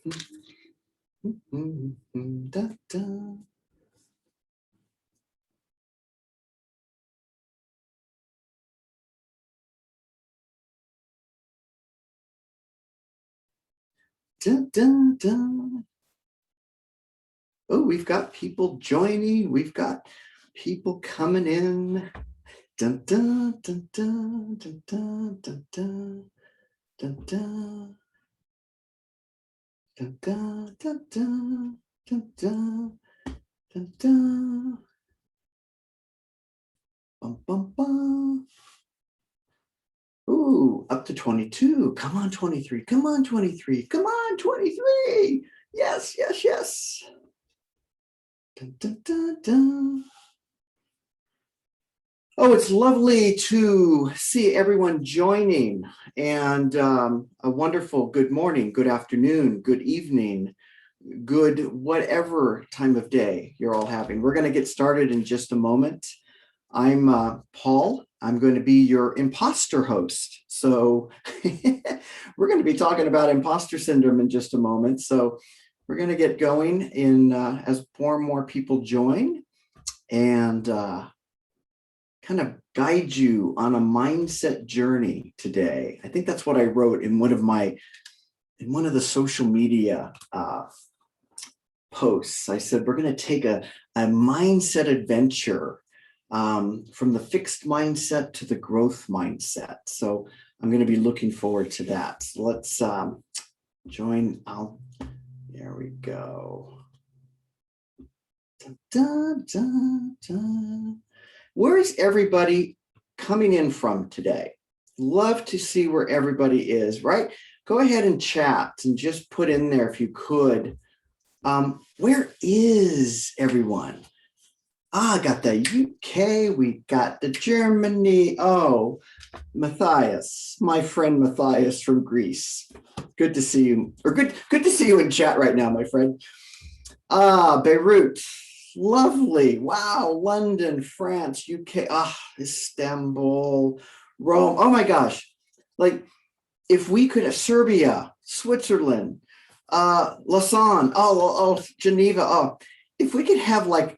Da, da. Dun, dun, dun. Oh, we've got people joining. We've got people coming in. Dun, dun, dun, dun, dun, dun, dun, dun, dun, dun. Dun, dun, dun, dun, dun, dun, dun, dun. Bum, bum, bum. Ooh, up to 22. Come on, 23. Come on, 23. Come on, 23. Yes, yes, yes. Dun, dun, dun, dun. Oh, it's lovely to see everyone joining, and a wonderful good morning, good afternoon, good evening, good whatever time of day you're all having. We're going to get started in just a moment. I'm Paul. I'm going to be your imposter host. So we're going to be talking about imposter syndrome in just a moment. So we're going to get going in as more and more people join, and kind of guide you on a mindset journey today. I think that's what I wrote in one of the social media posts. I said, we're going to take a mindset adventure from the fixed mindset to the growth mindset. So I'm going to be looking forward to that. So let's join. There we go. Dun, dun, dun, dun. Where is everybody coming in from today? Love to see where everybody is, right? Go ahead and chat and just put in there if you could. Where is everyone? I got the UK, we got the Germany. Oh, Matthias, my friend Matthias from Greece. Good to see you, or good to see you in chat right now, my friend. Beirut. Lovely. Wow. London, France, UK, Istanbul, Rome. Oh my gosh. Like, if we could have Serbia, Switzerland, Lausanne, Geneva. If we could have like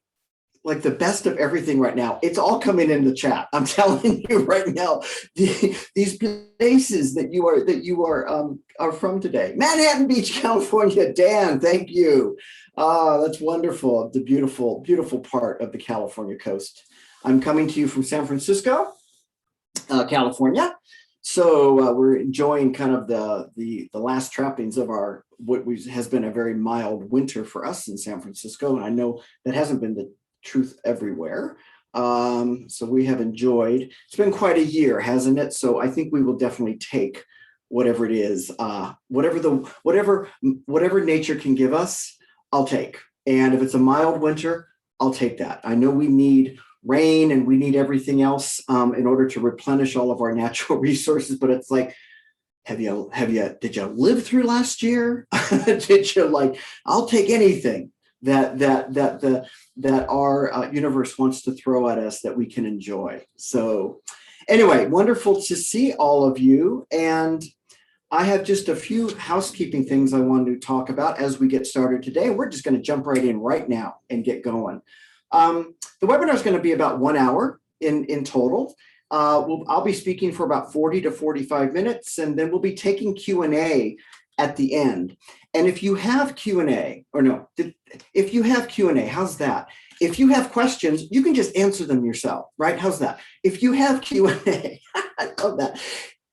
the best of everything right now, it's all coming in the chat. I'm telling you right now, these places that you are from today. Manhattan Beach, California. Dan, thank you. That's wonderful. The beautiful, beautiful part of the California coast. I'm coming to you from San Francisco, California. So we're enjoying kind of the last trappings of what has been a very mild winter for us in San Francisco. And I know that hasn't been the truth everywhere. So we have enjoyed. It's been quite a year, hasn't it? So I think we will definitely take whatever it is, whatever nature can give us, I'll take. And if it's a mild winter, I'll take that. I know we need rain and we need everything else in order to replenish all of our natural resources, but it's like, did you live through last year? Did you I'll take anything that our universe wants to throw at us that we can enjoy. So anyway, wonderful to see all of you. And I have just a few housekeeping things I wanted to talk about as we get started today. We're just going to jump right in right now and get going. The webinar is going to be about 1 hour in total. I'll be speaking for about 40 to 45 minutes, and then we'll be taking Q&A at the end. And if you have Q&A, if you have Q&A, how's that? If you have questions, you can just answer them yourself, right? How's that? If you have Q&A, I love that.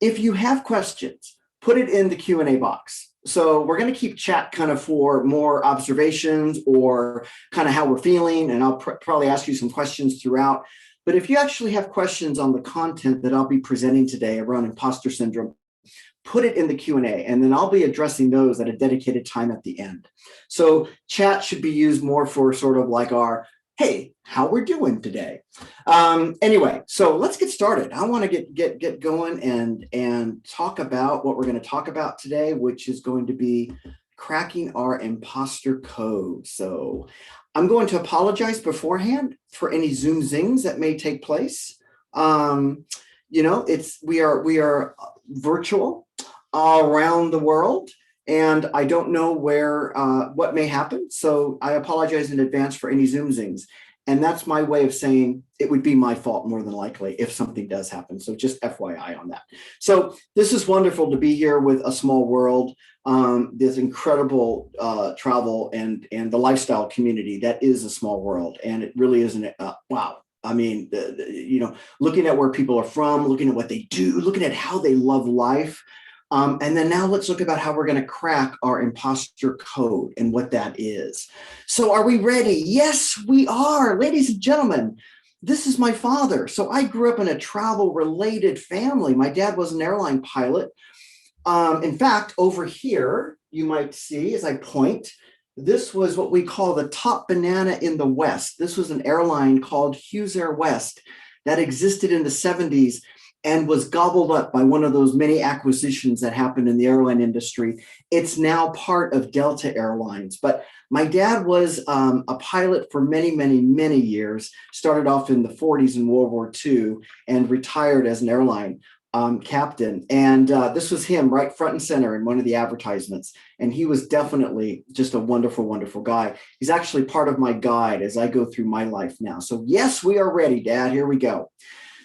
If you have questions, put it in the Q&A box. So we're going to keep chat kind of for more observations or kind of how we're feeling, and I'll probably ask you some questions throughout. But if you actually have questions on the content that I'll be presenting today around imposter syndrome, put it in the Q&A, and then I'll be addressing those at a dedicated time at the end. So chat should be used more for sort of like our, hey, how we're doing today. Anyway, so let's get started. I want to get going and talk about what we're going to talk about today, which is going to be cracking our imposter code. So I'm going to apologize beforehand for any Zoom zings that may take place. We are virtual all around the world, and I don't know what may happen. So I apologize in advance for any Zoom zings. And that's my way of saying it would be my fault more than likely if something does happen. So just FYI on that. So this is wonderful to be here with A Small World, this incredible travel and the lifestyle community that is A Small World. And it really isn't, wow. I mean, looking at where people are from, looking at what they do, looking at how they love life. And then now let's look about how we're going to crack our imposter code and what that is. So are we ready? Yes, we are. Ladies and gentlemen, this is my father. So I grew up in a travel-related family. My dad was an airline pilot. In fact, over here, you might see as I point, this was what we call the top banana in the West. This was an airline called Hughes Air West that existed in the 70s and was gobbled up by one of those many acquisitions that happened in the airline industry. It's now part of Delta Airlines. But my dad was a pilot for many, many, many years, started off in the 40s in World War II and retired as an airline captain. And this was him right front and center in one of the advertisements. And he was definitely just a wonderful, wonderful guy. He's actually part of my guide as I go through my life now. So yes, we are ready, Dad. Here we go.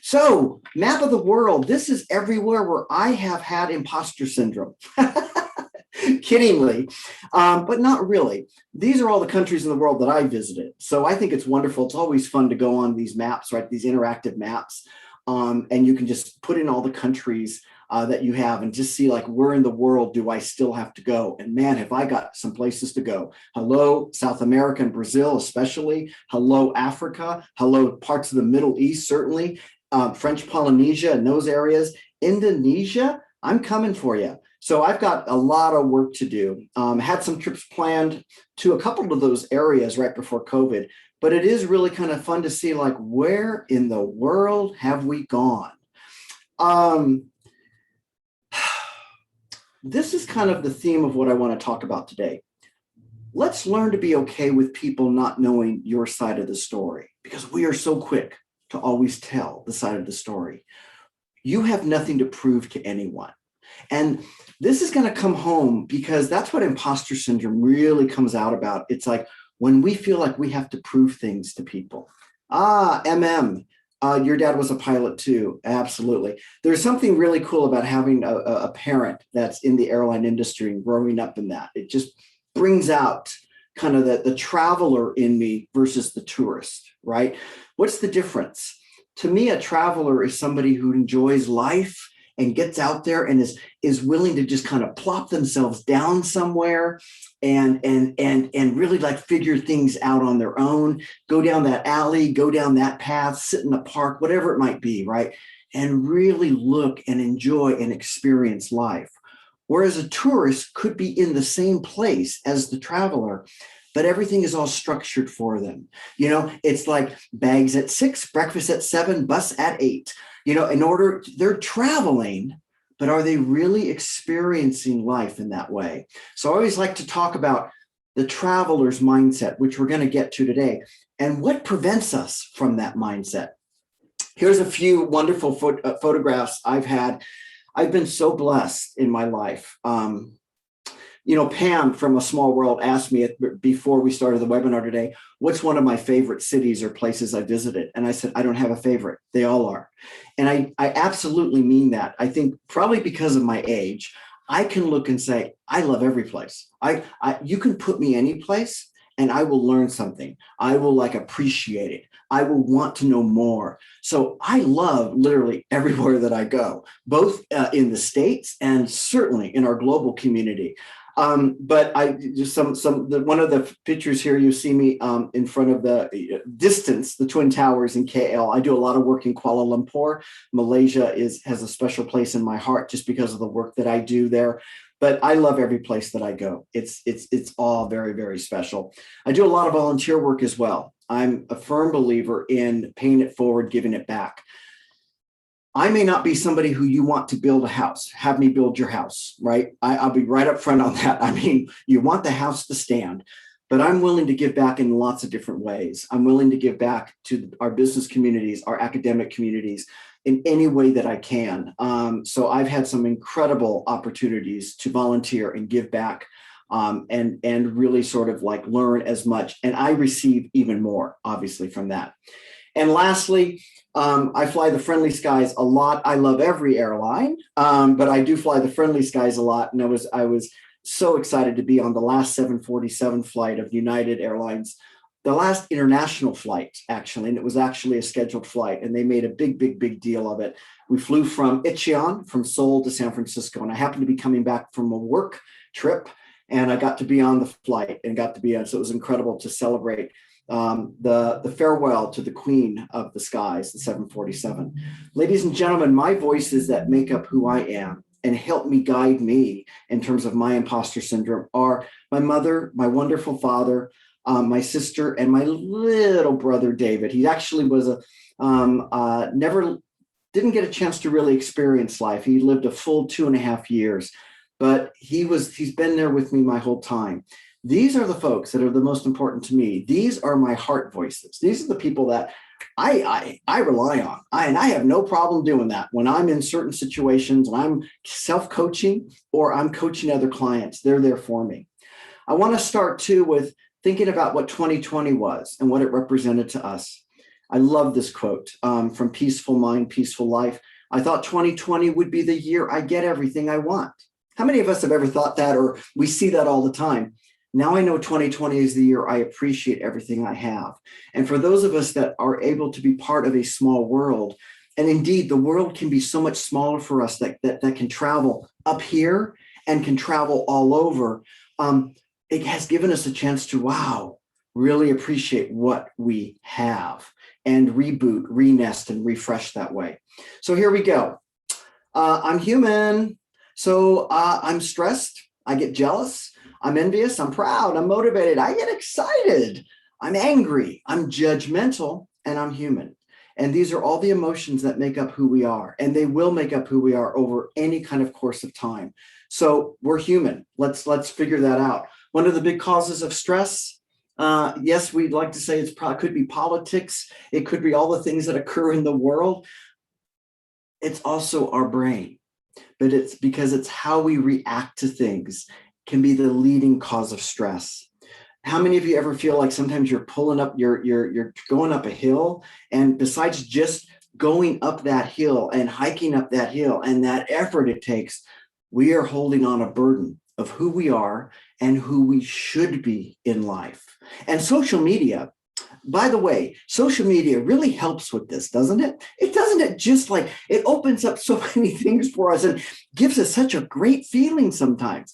So map of the world, this is everywhere where I have had imposter syndrome. Kiddingly, but not really. These are all the countries in the world that I visited. So I think it's wonderful. It's always fun to go on these maps, right? These interactive maps. And you can just put in all the countries that you have and just see like, where in the world do I still have to go? And man, have I got some places to go. Hello, South America and Brazil, especially. Hello, Africa. Hello, parts of the Middle East, certainly. French Polynesia and those areas. Indonesia, I'm coming for you. So I've got a lot of work to do. Had some trips planned to a couple of those areas right before COVID, but it is really kind of fun to see like, where in the world have we gone? This is kind of the theme of what I want to talk about today. Let's learn to be okay with people not knowing your side of the story, because we are so quick to always tell the side of the story. You have nothing to prove to anyone. And this is going to come home because that's what imposter syndrome really comes out about. It's like when we feel like we have to prove things to people. Your dad was a pilot too. Absolutely. There's something really cool about having a parent that's in the airline industry and growing up in that. It just brings out kind of the traveler in me versus the tourist, right? What's the difference? To me, a traveler is somebody who enjoys life and gets out there and is willing to just kind of plop themselves down somewhere and really like figure things out on their own, go down that alley, go down that path, sit in the park, whatever it might be, right? And really look and enjoy and experience life. Whereas a tourist could be in the same place as the traveler, but everything is all structured for them. You know, it's like bags at 6, breakfast at 7, bus at 8. You know, they're traveling, but are they really experiencing life in that way? So I always like to talk about the traveler's mindset, which we're going to get to today, and what prevents us from that mindset. Here's a few wonderful photographs I've had. I've been so blessed in my life. Pam from A Small World asked me before we started the webinar today, what's one of my favorite cities or places I visited? And I said, I don't have a favorite. They all are. And I absolutely mean that. I think probably because of my age, I can look and say, I love every place. You can put me any place and I will learn something. I will appreciate it. I will want to know more. So I love literally everywhere that I go, both in the States and certainly in our global community. But I just one of the pictures here, you see me in front of the distance, the Twin Towers in KL. I do a lot of work in Kuala Lumpur. Malaysia has a special place in my heart just because of the work that I do there. But I love every place that I go. It's all very, very special. I do a lot of volunteer work as well. I'm a firm believer in paying it forward, giving it back. I may not be somebody who you want to build a house, have me build your house, right? I'll be right up front on that. I mean, you want the house to stand, but I'm willing to give back in lots of different ways. I'm willing to give back to our business communities, our academic communities, in any way that I can. So I've had some incredible opportunities to volunteer and give back, and really sort of like learn as much. And I receive even more, obviously, from that. And lastly, I fly the friendly skies a lot. I love every airline, but I do fly the friendly skies a lot. And I was so excited to be on the last 747 flight of United Airlines, the last international flight, actually, and it was actually a scheduled flight, and they made a big deal of it. We flew from Incheon, from Seoul to San Francisco, and I happened to be coming back from a work trip, and I got to be on the flight and got to be on, so it was incredible to celebrate the farewell to the queen of the skies, the 747. Ladies and gentlemen, my voices that make up who I am and help me guide me in terms of my imposter syndrome are my mother, my wonderful father, my sister, and my little brother, David. He actually was didn't get a chance to really experience life. He lived a full 2.5 years, but he's been there with me my whole time. These are the folks that are the most important to me. These are my heart voices. These are the people that I rely on. And I have no problem doing that when I'm in certain situations, when I'm self-coaching or I'm coaching other clients. They're there for me. I want to start too with thinking about what 2020 was and what it represented to us. I love this quote from Peaceful Mind, Peaceful Life. I thought 2020 would be the year I get everything I want. How many of us have ever thought that, or we see that all the time? Now I know 2020 is the year I appreciate everything I have. And for those of us that are able to be part of a small world, and indeed the world can be so much smaller for us that can travel up here and can travel all over, it has given us a chance to, wow, really appreciate what we have and reboot, re-nest, and refresh that way. So here we go. I'm human. So I'm stressed. I get jealous. I'm envious. I'm proud. I'm motivated. I get excited. I'm angry. I'm judgmental, and I'm human. And these are all the emotions that make up who we are, and they will make up who we are over any kind of course of time. So we're human. Let's figure that out. One of the big causes of stress, yes, we'd like to say it could be politics. It could be all the things that occur in the world. It's also our brain, but it's because it's how we react to things can be the leading cause of stress. How many of you ever feel like sometimes you're pulling up, you're going up a hill, and besides just going up that hill and hiking up that hill and that effort it takes, we are holding on a burden of who we are and who we should be in life. And social media, by the way, social media really helps with this, doesn't it? It just like, it opens up so many things for us and gives us such a great feeling sometimes.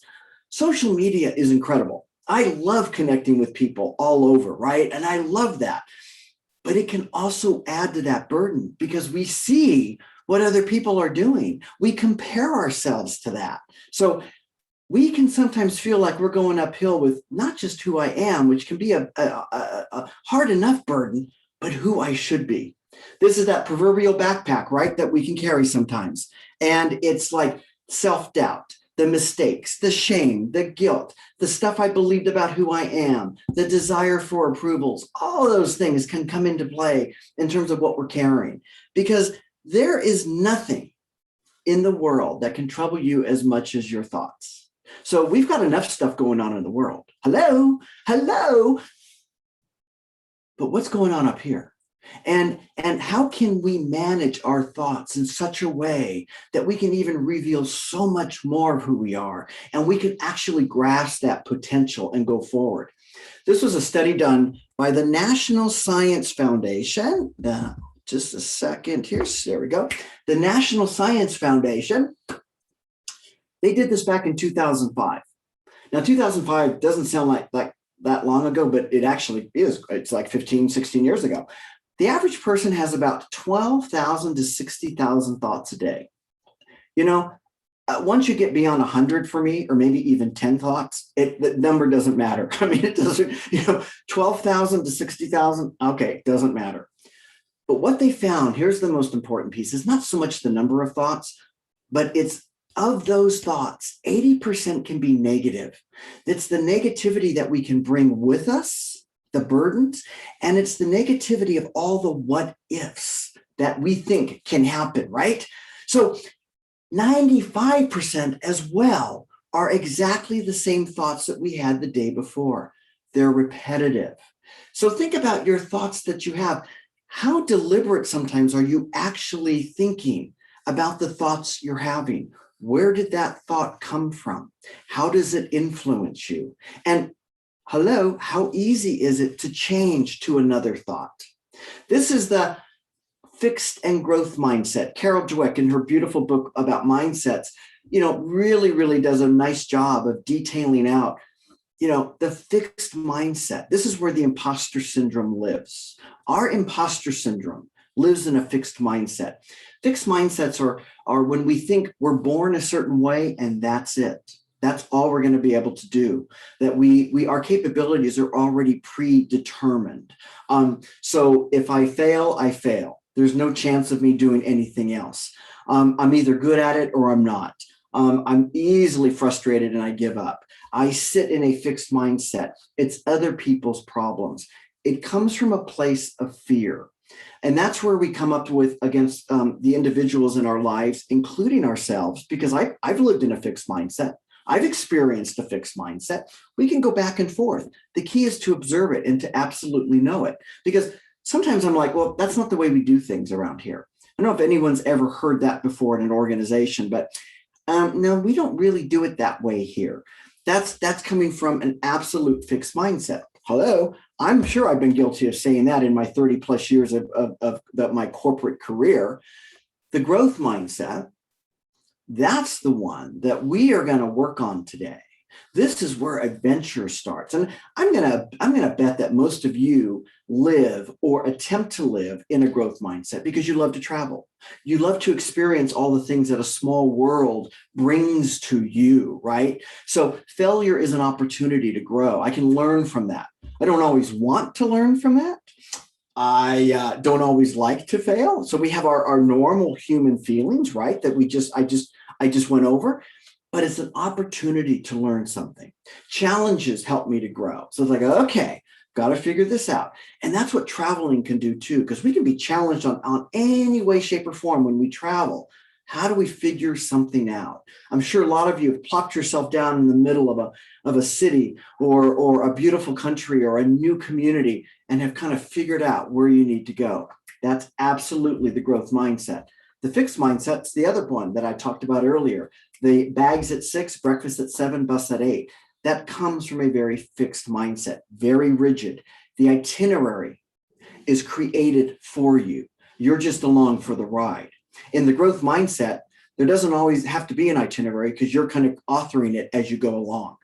Social media is incredible. I love connecting with people all over, right? And I love that. But it can also add to that burden because we see what other people are doing. We compare ourselves to that. So we can sometimes feel like we're going uphill with not just who I am, which can be a hard enough burden, but who I should be. This is that proverbial backpack, right, that we can carry sometimes. And it's like self-doubt, the mistakes, the shame, the guilt, the stuff I believed about who I am, the desire for approvals. All of those things can come into play in terms of what we're carrying, because there is nothing in the world that can trouble you as much as your thoughts. So we've got enough stuff going on in the world. Hello. But what's going on up here? And how can we manage our thoughts in such a way that we can even reveal so much more of who we are, and we can actually grasp that potential and go forward? This was a study done by the National Science Foundation. Just a second here. There we go. The National Science Foundation. They did this back in 2005. Now, 2005 doesn't sound like that long ago, but it actually is. It's like 15, 16 years ago. The average person has about 12,000 to 60,000 thoughts a day. You know, once you get beyond 100 for me, or maybe even 10 thoughts, the number doesn't matter. I mean, it doesn't, 12,000 to 60,000, okay, it doesn't matter. But what they found, here's the most important piece, is not so much the number of thoughts, but it's of those thoughts, 80% can be negative. It's the negativity that we can bring with us, the burdens, and it's the negativity of all the what ifs that we think can happen, right? So 95% as well are exactly the same thoughts that we had the day before. They're repetitive. So think about your thoughts that you have. How deliberate sometimes are you actually thinking about the thoughts you're having? Where did that thought come from? How does it influence you? And hello, how easy is it to change to another thought? This is the fixed and growth mindset. Carol Dweck, in her beautiful book about mindsets, really does a nice job of detailing out, the fixed mindset. This is where the imposter syndrome lives. Our imposter syndrome lives in a fixed mindset. Fixed mindsets are when we think we're born a certain way and that's it. That's all we're going to be able to do. That our capabilities are already predetermined. So if I fail, I fail. There's no chance of me doing anything else. I'm either good at it or I'm not. I'm easily frustrated and I give up. I sit in a fixed mindset. It's other people's problems. It comes from a place of fear. And that's where we come up with against the individuals in our lives, including ourselves, because I've lived in a fixed mindset. I've experienced a fixed mindset. We can go back and forth. The key is to observe it and to absolutely know it. Because sometimes I'm like, well, that's not the way we do things around here. I don't know if anyone's ever heard that before in an organization, but no, we don't really do it that way here. That's coming from an absolute fixed mindset. Hello, I'm sure I've been guilty of saying that in my 30 plus years of my corporate career. The growth mindset, that's the one that we are going to work on today. This is where adventure starts. And I'm gonna bet that most of you live or attempt to live in a growth mindset because you love to travel. You love to experience all the things that a small world brings to you, right? So failure is an opportunity to grow. I can learn from that. I don't always want to learn from that. I don't always like to fail. So we have our normal human feelings, right? That I just went over. But it's an opportunity to learn something. Challenges help me to grow. So it's like, okay, got to figure this out. And that's what traveling can do too, because we can be challenged on any way, shape, or form when we travel. How do we figure something out? I'm sure a lot of you have plopped yourself down in the middle of a city or a beautiful country or a new community and have kind of figured out where you need to go. That's absolutely the growth mindset. The fixed mindset's the other one that I talked about earlier. The bags at 6, breakfast at 7, bus at 8. That comes from a very fixed mindset, very rigid. The itinerary is created for you. You're just along for the ride. In the growth mindset, there doesn't always have to be an itinerary because you're kind of authoring it as you go along,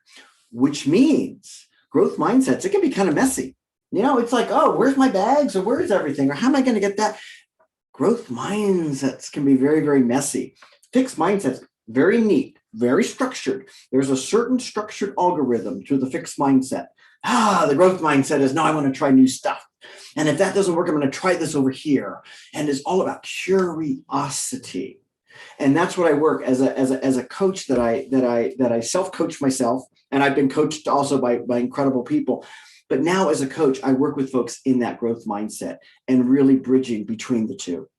which means growth mindsets, it can be kind of messy. It's like, oh, where's my bags or where's everything? Or how am I going to get that? Growth mindsets can be very, very messy. Fixed mindsets, very neat, very structured. There's a certain structured algorithm to the fixed mindset. The growth mindset is, no, I want to try new stuff. And if that doesn't work, I'm going to try this over here. And it's all about curiosity. And that's what I work as a coach that I self-coach myself. And I've been coached also by incredible people. But now as a coach, I work with folks in that growth mindset and really bridging between the two.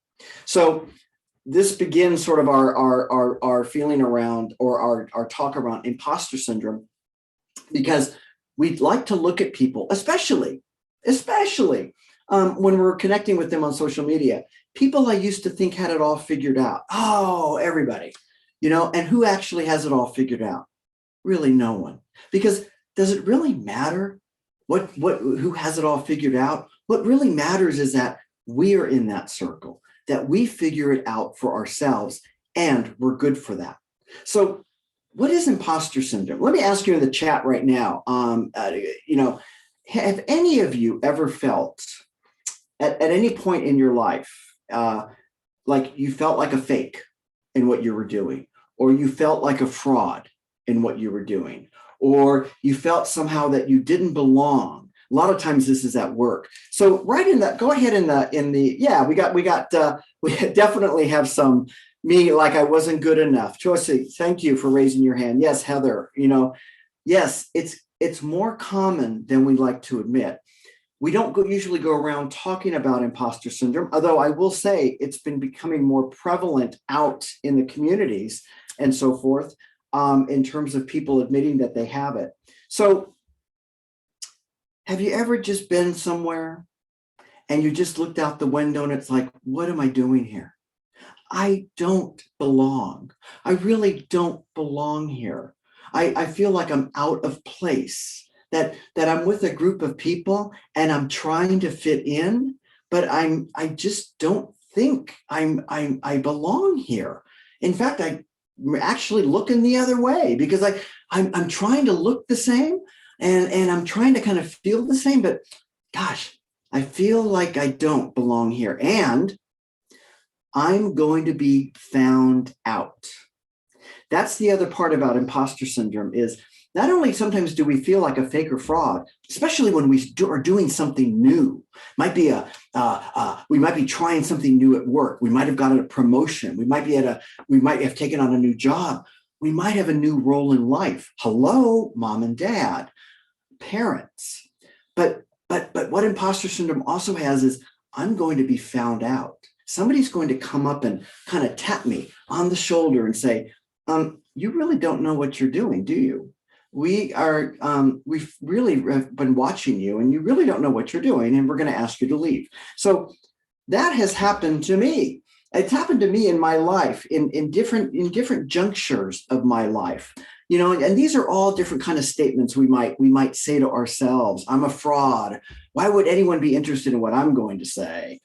So this begins sort of our feeling around or our talk around imposter syndrome, because we'd like to look at people, especially when we're connecting with them on social media, people I used to think had it all figured out. Oh, everybody, and who actually has it all figured out? Really no one. Because does it really matter who has it all figured out? What really matters is that we are in that circle, that we figure it out for ourselves, and we're good for that. So what is imposter syndrome? Let me ask you in the chat right now, have any of you ever felt at any point in your life, like you felt like a fake in what you were doing, or you felt like a fraud in what you were doing, or you felt somehow that you didn't belong? A lot of times this is at work. So right in that, go ahead we definitely have some, me, like I wasn't good enough. Joyce, thank you for raising your hand. Yes, Heather, yes, it's more common than we like to admit. We don't usually go around talking about imposter syndrome, although I will say it's been becoming more prevalent out in the communities and so forth, in terms of people admitting that they have it. So have you ever just been somewhere and you just looked out the window and it's like, what am I doing here? I don't belong. I really don't belong here. I feel like I'm out of place, that I'm with a group of people and I'm trying to fit in, but I just don't think I belong here. In fact, I'm actually looking the other way because I'm trying to look the same and I'm trying to kind of feel the same, but gosh, I feel like I don't belong here. And I'm going to be found out. That's the other part about imposter syndrome is not only sometimes do we feel like a fake or fraud, especially when we are doing something new. Might be we might be trying something new at work. We might have gotten a promotion. We might have taken on a new job. We might have a new role in life. Hello, mom and dad, parents. But what imposter syndrome also has is I'm going to be found out. Somebody's going to come up and kind of tap me on the shoulder and say, you really don't know what you're doing, do you? We've really been watching you and you really don't know what you're doing and we're going to ask you to leave. So that has happened to me. It's happened to me in my life in different junctures of my life. You know, and these are all different kind of statements we might say to ourselves. I'm a fraud. Why would anyone be interested in what I'm going to say?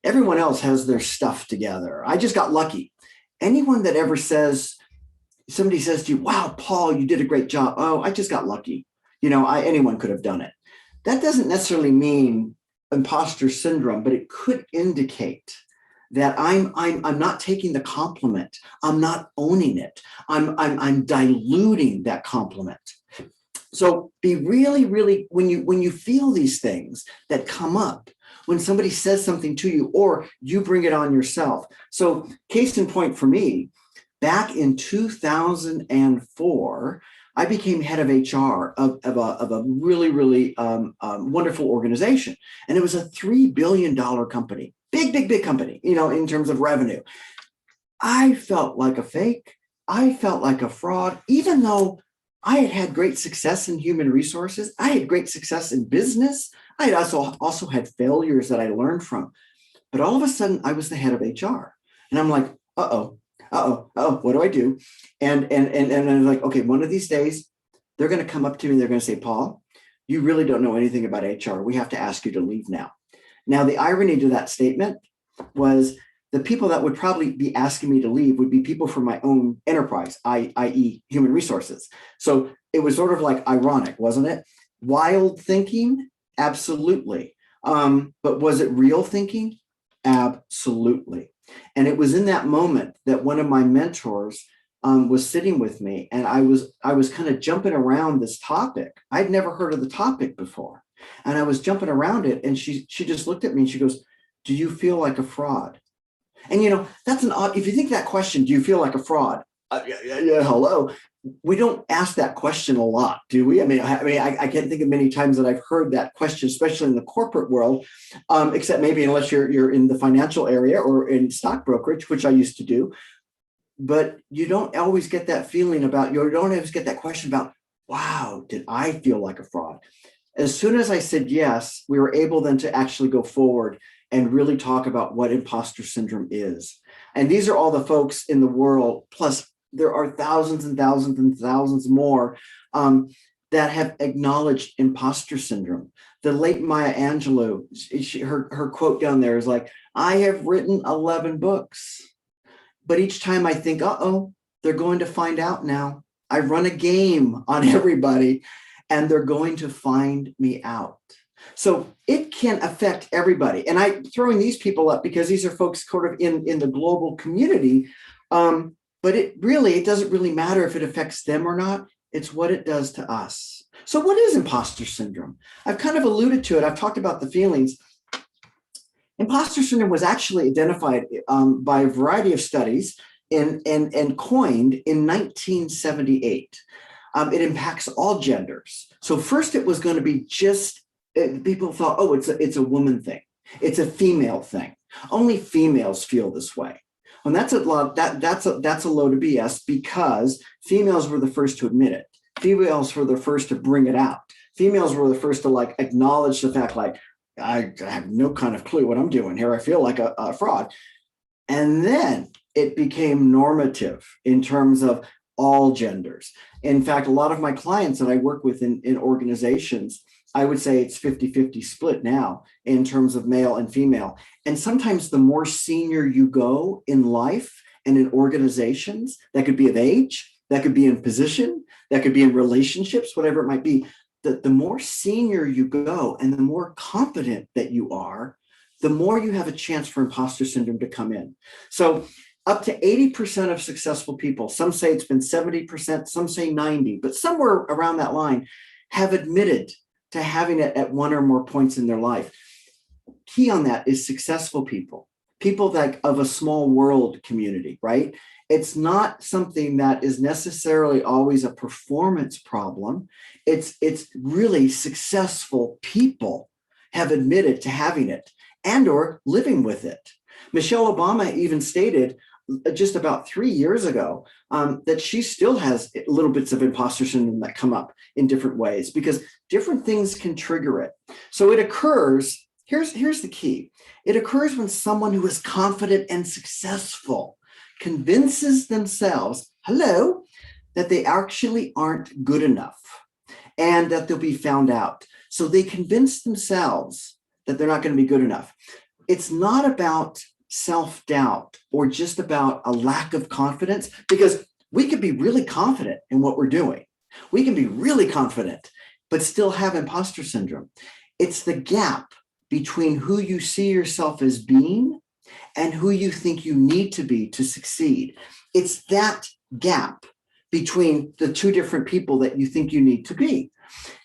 Everyone else has their stuff together. I just got lucky. Anyone that ever somebody says to you, wow, Paul, you did a great job. Oh, I just got lucky. You know, anyone could have done it. That doesn't necessarily mean imposter syndrome, but it could indicate that I'm not taking the compliment. I'm not owning it. I'm diluting that compliment. So be really, really, when you feel these things that come up, when somebody says something to you or you bring it on yourself. So case in point for me, back in 2004, I became head of HR of a really, really wonderful organization. And it was a $3 billion company, big company, you know, in terms of revenue. I felt like a fake. I felt like a fraud, even though I had great success in human resources. I had great success in business. I had also had failures that I learned from. But all of a sudden, I was the head of HR. And I'm like, what do I do? And I'm like, okay, one of these days, they're going to come up to me and they're going to say, Paul, you really don't know anything about HR. We have to ask you to leave now. Now, the irony to that statement was the people that would probably be asking me to leave would be people from my own enterprise, i.e. human resources. So it was sort of like ironic, wasn't it? Wild thinking, absolutely. But was it real thinking? Absolutely. And it was in that moment that one of my mentors was sitting with me, and I was kind of jumping around this topic. I'd never heard of the topic before, and I was jumping around it. And she just looked at me and she goes, "Do you feel like a fraud?" And you know, that's an odd. If you think that question, "Do you feel like a fraud?" Yeah, hello. We don't ask that question a lot, do we? I can't think of many times that I've heard that question, especially in the corporate world, except maybe unless you're in the financial area or in stock brokerage, which I used to do. But you don't always get that feeling you don't always get that question about, wow, did I feel like a fraud? As soon as I said yes, we were able then to actually go forward and really talk about what imposter syndrome is. And these are all the folks in the world, plus there are thousands and thousands and thousands more that have acknowledged imposter syndrome. The late Maya Angelou, her quote down there is like, I have written 11 books, but each time I think, they're going to find out now. I run a game on everybody and they're going to find me out. So it can affect everybody. And I'm throwing these people up because these are folks sort of in the global community. But it doesn't really matter if it affects them or not. It's what it does to us. So what is imposter syndrome? I've kind of alluded to it. I've talked about the feelings. Imposter syndrome was actually identified by a variety of studies and coined in 1978. It impacts all genders. So first it was going to be just people thought, oh, it's a woman thing. It's a female thing. Only females feel this way. And that's a load of BS, because females were the first to admit it. Females were the first to bring it out. Females were the first to like acknowledge the fact, like, I have no kind of clue what I'm doing here. I feel like a fraud. And then it became normative in terms of all genders. In fact, a lot of my clients that I work with in organizations, I would say it's 50-50 split now in terms of male and female. And sometimes the more senior you go in life and in organizations, that could be of age, that could be in position, that could be in relationships, whatever it might be, the more senior you go and the more competent that you are, the more you have a chance for imposter syndrome to come in. So up to 80% of successful people, some say it's been 70%, some say 90%, but somewhere around that line, have admitted to having it at one or more points in their life. Key on that is successful people that of a small world community, right? It's not something that is necessarily always a performance problem. It's really successful people have admitted to having it and or living with it. Michelle Obama even stated just about 3 years ago that she still has little bits of imposter syndrome that come up in different ways, because different things can trigger it. So it occurs, here's the key. It occurs when someone who is confident and successful convinces themselves, hello, that they actually aren't good enough and that they'll be found out. So they convince themselves that they're not going to be good enough. It's not about self-doubt or just about a lack of confidence, because we can be really confident in what we're doing. We can be really confident, but still have imposter syndrome. It's the gap between who you see yourself as being and who you think you need to be to succeed. It's that gap between the two different people that you think you need to be.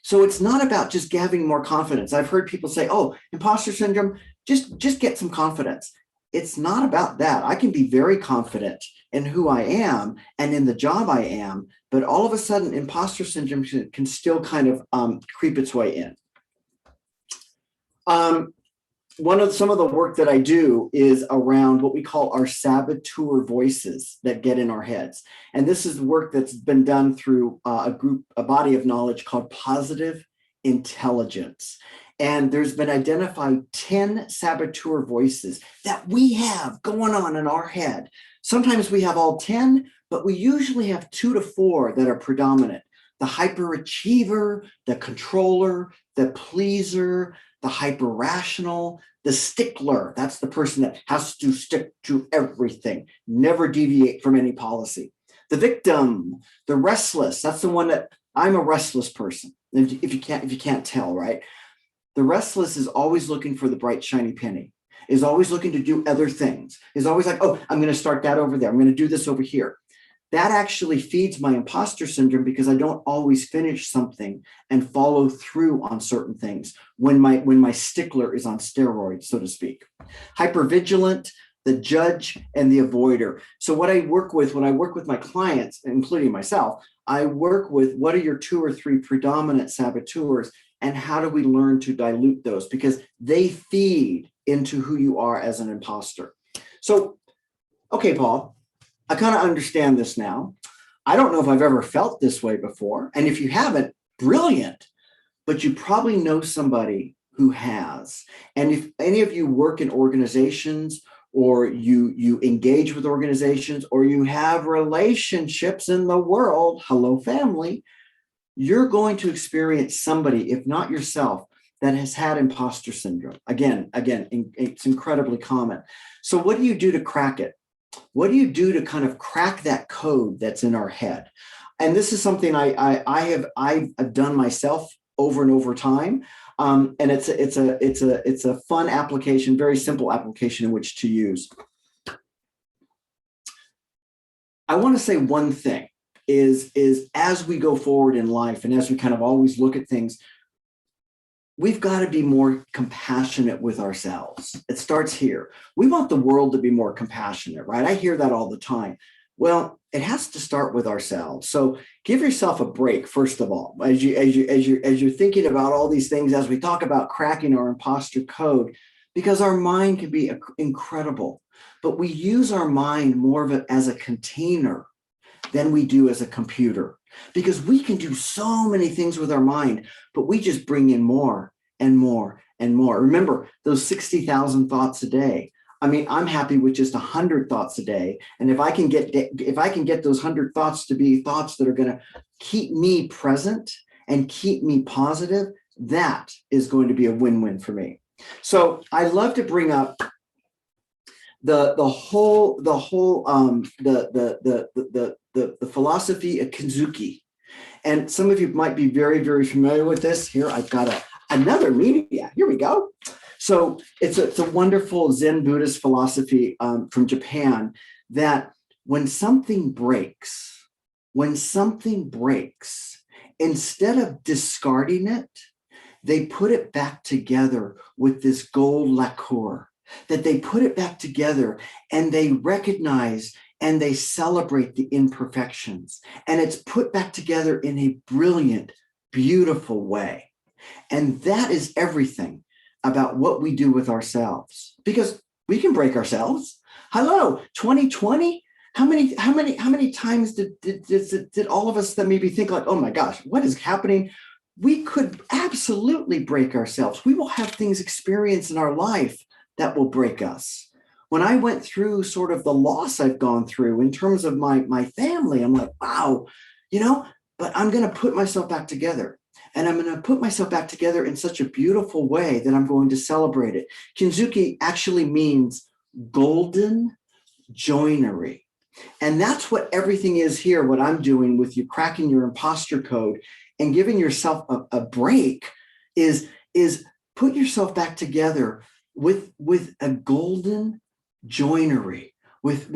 So it's not about just having more confidence. I've heard people say, oh, imposter syndrome, just get some confidence. It's not about that. I can be very confident in who I am and in the job I am, but all of a sudden imposter syndrome can still kind of creep its way in. Some of the work that I do is around what we call our saboteur voices that get in our heads. And this is work that's been done through a body of knowledge called positive intelligence. And there's been identified 10 saboteur voices that we have going on in our head. Sometimes we have all 10, but we usually have 2 to 4 that are predominant. The hyperachiever, the controller, the pleaser, the hyper-rational, the stickler. That's the person that has to stick to everything, never deviate from any policy. The victim, the restless. That's the one that I'm a restless person. If you can't tell, right? The restless is always looking for the bright, shiny penny, is always looking to do other things, is always like, oh, I'm going to start that over there. I'm going to do this over here. That actually feeds my imposter syndrome, because I don't always finish something and follow through on certain things when my stickler is on steroids, so to speak. Hypervigilant, the judge, and the avoider. So what I work with when I work with my clients, including myself, I work with what are your 2 or 3 predominant saboteurs, and how do we learn to dilute those, because they feed into who you are as an imposter. So, okay, Paul, I kind of understand this now. I don't know if I've ever felt this way before. And if you haven't, brilliant. But you probably know somebody who has. And if any of you work in organizations, or you engage with organizations, or you have relationships in the world, hello, family, you're going to experience somebody, if not yourself, that has had imposter syndrome. Again, it's incredibly common. So what do you do to crack it? What do you do to kind of crack that code that's in our head? And this is something I've done myself over and over time. And it's a fun application, very simple application in which to use. I want to say one thing is as we go forward in life, and as we kind of always look at things, we've got to be more compassionate with ourselves. It starts here. We want the world to be more compassionate, right? I hear that all the time. Well, it has to start with ourselves. So give yourself a break, first of all, as you're thinking about all these things, as we talk about cracking our imposter code, because our mind can be incredible, but we use our mind more of it as a container than we do as a computer, because we can do so many things with our mind, but we just bring in more and more and more. Remember those 60,000 thoughts a day. I mean, I'm happy with just 100 thoughts a day. And if I can get those 100 thoughts to be thoughts that are going to keep me present and keep me positive, that is going to be a win-win for me. So I love to bring up the philosophy of Kinzuki. And some of you might be very, very familiar with this. Here, I've got another media. Here we go. So it's a wonderful Zen Buddhist philosophy from Japan, that when something breaks, instead of discarding it, they put it back together with this gold lacquer, that they put it back together and they recognize and they celebrate the imperfections. And it's put back together in a brilliant, beautiful way. And that is everything about what we do with ourselves, because we can break ourselves. Hello, 2020. How many times did all of us that maybe think like, oh my gosh, what is happening? We could absolutely break ourselves. We will have things experience in our life that will break us. When I went through sort of the loss I've gone through in terms of my family, I'm like, wow, but I'm going to put myself back together. And I'm going to put myself back together in such a beautiful way that I'm going to celebrate it. Kinzuki actually means golden joinery. And that's what everything is here, what I'm doing with you, cracking your imposter code and giving yourself a break is put yourself back together with a golden joinery, with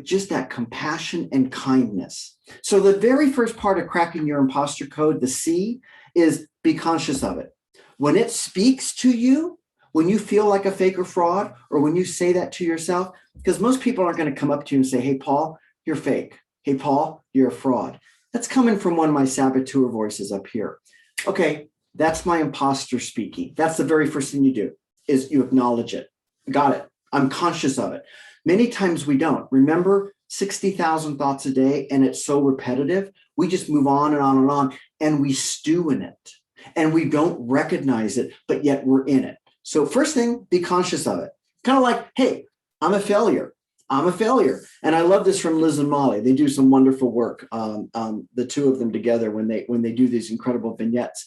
just that compassion and kindness. So the very first part of cracking your imposter code, the C, is be conscious of it. When it speaks to you, when you feel like a fake or fraud, or when you say that to yourself, because most people aren't going to come up to you and say, hey, Paul, you're fake. Hey, Paul, you're a fraud. That's coming from one of my saboteur voices up here. Okay, that's my imposter speaking. That's the very first thing you do, is you acknowledge it. Got it. I'm conscious of it. Many times we don't. Remember, 60,000 thoughts a day, and it's so repetitive. We just move on and on and on, and we stew in it, and we don't recognize it, but yet we're in it. So first thing, be conscious of it. Kind of like, hey, I'm a failure. I'm a failure. And I love this from Liz and Molly. They do some wonderful work, the two of them together, when they do these incredible vignettes.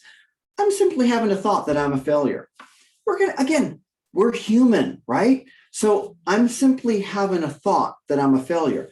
I'm simply having a thought that I'm a failure. We're human, right? So I'm simply having a thought that I'm a failure.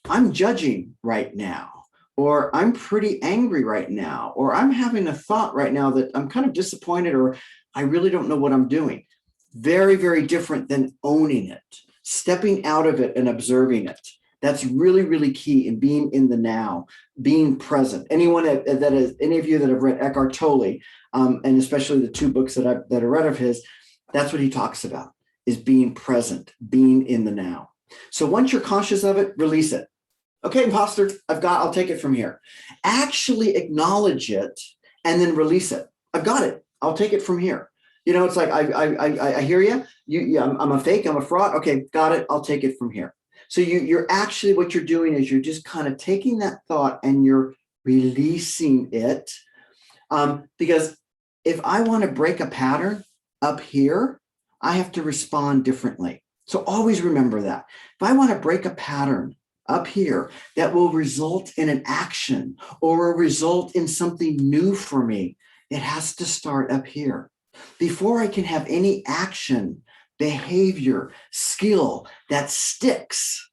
I'm judging right now, or I'm pretty angry right now, or I'm having a thought right now that I'm kind of disappointed, or I really don't know what I'm doing. Very, very different than owning it, stepping out of it and observing it. That's really, really key in being in the now, being present. Anyone any of you that have read Eckhart Tolle, and especially the two books that I read of his, that's what he talks about, is being present, being in the now. So once you're conscious of it, release it. Okay, imposter, I'll take it from here. Actually acknowledge it and then release it. I've got it. I'll take it from here. It's like, I hear you. I'm a fake, I'm a fraud. Okay, got it. I'll take it from here. So you're actually, what you're doing is you're just kind of taking that thought and you're releasing it. Because if I want to break a pattern up here, I have to respond differently. So always remember that. If I want to break a pattern up here that will result in an action or a result in something new for me, it has to start up here. Before I can have any action, behavior, skill that sticks,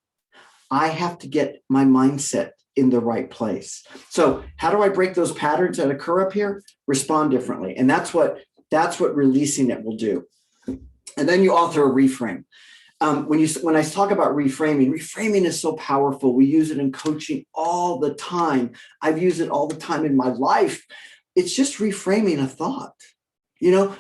I have to get my mindset in the right place. So how do I break those patterns that occur up here? Respond differently. And that's what releasing it will do. And then you author a reframe. When I talk about reframing is so powerful. We use it in coaching all the time. I've used it all the time in my life. It's just reframing a thought.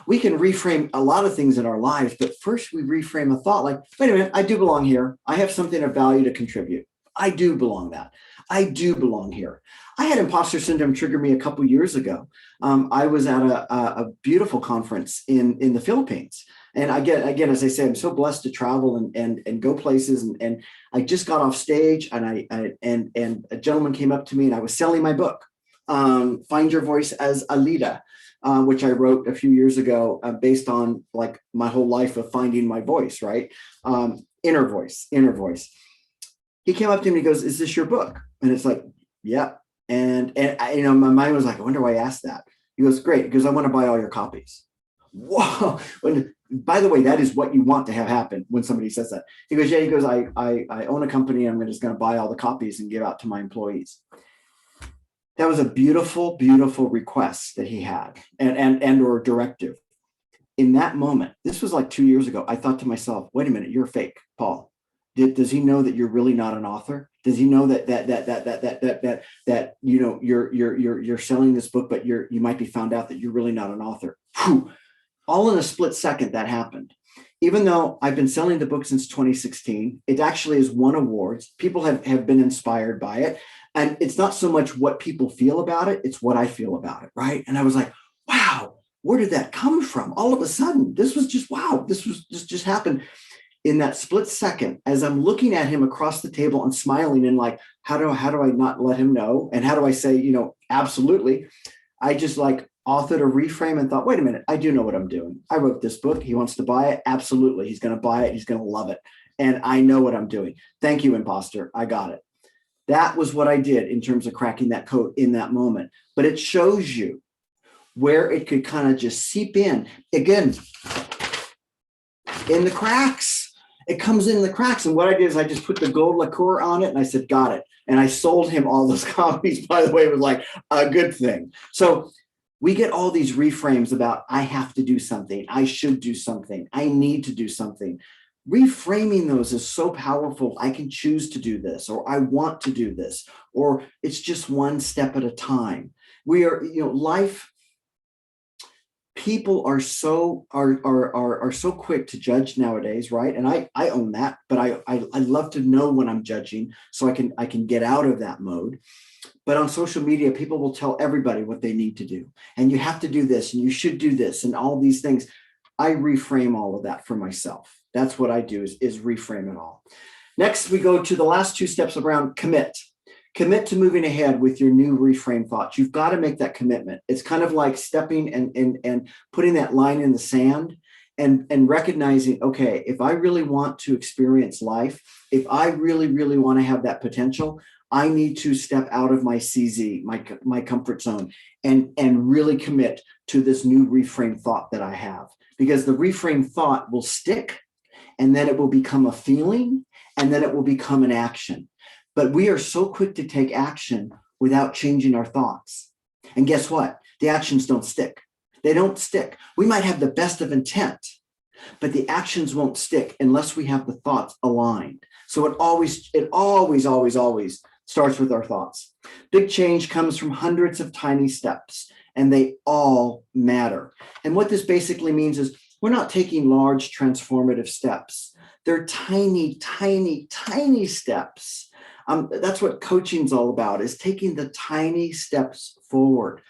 We can reframe a lot of things in our lives, but first we reframe a thought like, wait a minute, I do belong here. I have something of value to contribute. I do belong that. I do belong here. I had imposter syndrome trigger me a couple years ago. I was at a beautiful conference in the Philippines. And again, as I say, I'm so blessed to travel and go places. And I just got off stage and and a gentleman came up to me and I was selling my book, Find Your Voice as a Leader, which I wrote a few years ago based on like my whole life of finding my voice, right? Inner voice. He came up to me and he goes, "Is this your book?" And it's like, yeah. And I, my mind was like, I wonder why I asked that. He goes, "Great, because I want to buy all your copies." Whoa. By the way, that is what you want to have happen when somebody says that. He goes, "Yeah," he goes, I own a company. I'm just going to buy all the copies and give out to my employees." That was a beautiful, beautiful request that he had and or directive. In that moment, this was like 2 years ago, I thought to myself, wait a minute, you're fake, Paul. Does he know that you're really not an author? Does he know that you're selling this book, but you might be found out that you're really not an author? Whew. All in a split second that happened. Even though I've been selling the book since 2016, it actually has won awards. People have been inspired by it. And it's not so much what people feel about it, it's what I feel about it, right? And I was like, wow, where did that come from? All of a sudden, this was just, wow, this just happened. In that split second, as I'm looking at him across the table and smiling and like, how do I not let him know? And how do I say, absolutely. I just like authored a reframe and thought, wait a minute, I do know what I'm doing. I wrote this book. He wants to buy it. Absolutely. He's going to buy it. He's going to love it. And I know what I'm doing. Thank you, imposter. I got it. That was what I did in terms of cracking that code in that moment. But it shows you where it could kind of just seep in. Again, in the cracks. It comes in the cracks. And what I did is I just put the gold lacquer on it and I said, got it. And I sold him all those copies. By the way, it was like a good thing. So we get all these reframes about I have to do something. I should do something. I need to do something. Reframing those is so powerful. I can choose to do this, or I want to do this, or it's just one step at a time. We are, life. People are so quick to judge nowadays, right? And I own that, but I love to know when I'm judging so I can get out of that mode. But on social media, people will tell everybody what they need to do, and you have to do this, and you should do this, and all these things. I reframe all of that for myself. That's what I do is reframe it all. Next, we go to the last two steps around commit. Commit to moving ahead with your new reframe thoughts. You've got to make that commitment. It's kind of like stepping and putting that line in the sand and recognizing, okay, if I really want to experience life, if I really, really want to have that potential, I need to step out of my CZ, my comfort zone, and really commit to this new reframe thought that I have. Because the reframe thought will stick, and then it will become a feeling, and then it will become an action. But we are so quick to take action without changing our thoughts. And guess what? The actions don't stick. They don't stick. We might have the best of intent, but the actions won't stick unless we have the thoughts aligned. So it always starts with our thoughts. Big change comes from hundreds of tiny steps, and they all matter. And what this basically means is we're not taking large transformative steps. They're tiny, tiny, tiny steps. That's what coaching's all about, is taking the tiny steps forward.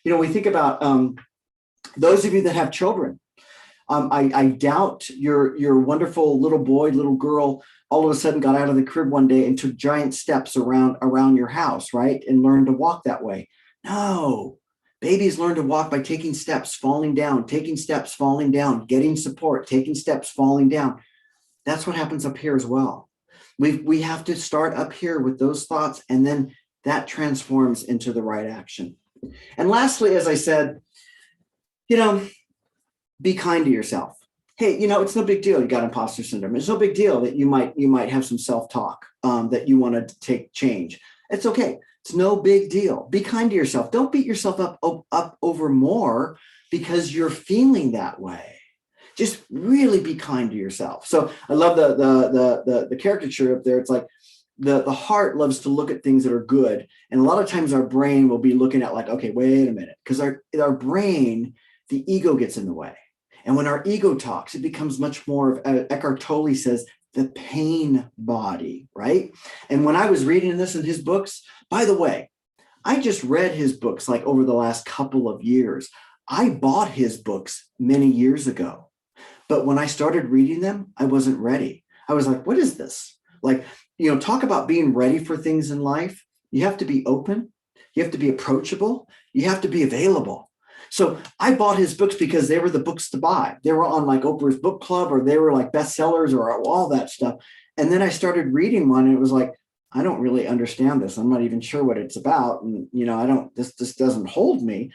We think about those of you that have children. I doubt your wonderful little boy, little girl, all of a sudden got out of the crib one day and took giant steps around your house, right? And learned to walk that way. No, babies learn to walk by taking steps, falling down, getting support, taking steps, falling down. That's what happens up here as well. We have to start up here with those thoughts, and then that transforms into the right action. And lastly, as I said, be kind to yourself. Hey, it's no big deal you got imposter syndrome. It's no big deal that you might have some self-talk that you want to take change. It's okay. It's no big deal. Be kind to yourself. Don't beat yourself up over more because you're feeling that way. Just really be kind to yourself. So I love the caricature up there. It's like the heart loves to look at things that are good. And a lot of times our brain will be looking at like, okay, wait a minute. Because our brain, the ego gets in the way. And when our ego talks, it becomes much more of, Eckhart Tolle says, the pain body, right? And when I was reading this in his books, by the way, I just read his books like over the last couple of years. I bought his books many years ago, but when I started reading them, I wasn't ready. I was like, what is this? Like, talk about being ready for things in life. You have to be open. You have to be approachable. You have to be available. So I bought his books because they were the books to buy. They were on like Oprah's book club, or they were like bestsellers, or all that stuff. And then I started reading one, and it was like, I don't really understand this. I'm not even sure what it's about. And, this doesn't hold me.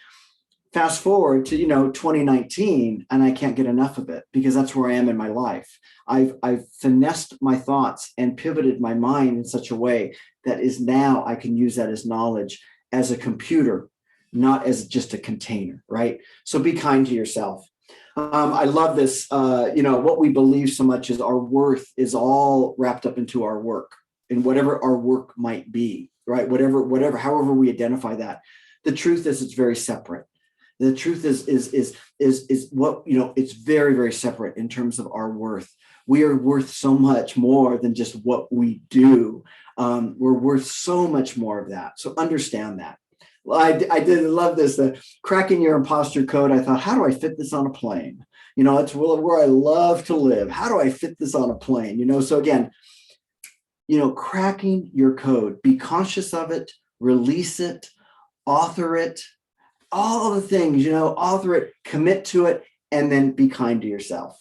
Fast forward to, 2019, and I can't get enough of it, because that's where I am in my life. I've finessed my thoughts and pivoted my mind in such a way that is now I can use that as knowledge, as a computer, not as just a container, right? So be kind to yourself. I love this. What we believe so much is our worth is all wrapped up into our work, and whatever our work might be, right? Whatever, however we identify that. The truth is, it's very separate. The truth is what, it's very, very separate in terms of our worth. We are worth so much more than just what we do. We're worth so much more of that. So understand that. Well, I did love this, the cracking your imposter code. I thought, how do I fit this on a plane? It's where I love to live. How do I fit this on a plane? So again, cracking your code, be conscious of it, release it, author it, all of the things, author it, commit to it, and then be kind to yourself.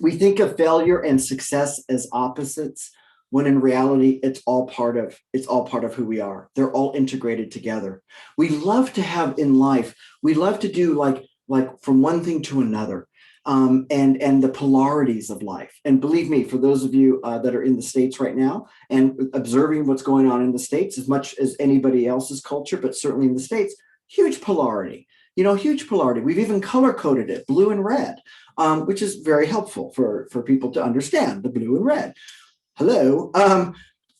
We think of failure and success as opposites, when in reality, it's all part of who we are. They're all integrated together. We love to have in life, we love to do like from one thing to another, and the polarities of life. And believe me, for those of you that are in the States right now and observing what's going on in the States as much as anybody else's culture, but certainly in the States, huge polarity, huge polarity. We've even color coded it, blue and red, which is very helpful for people to understand the blue and red. Hello.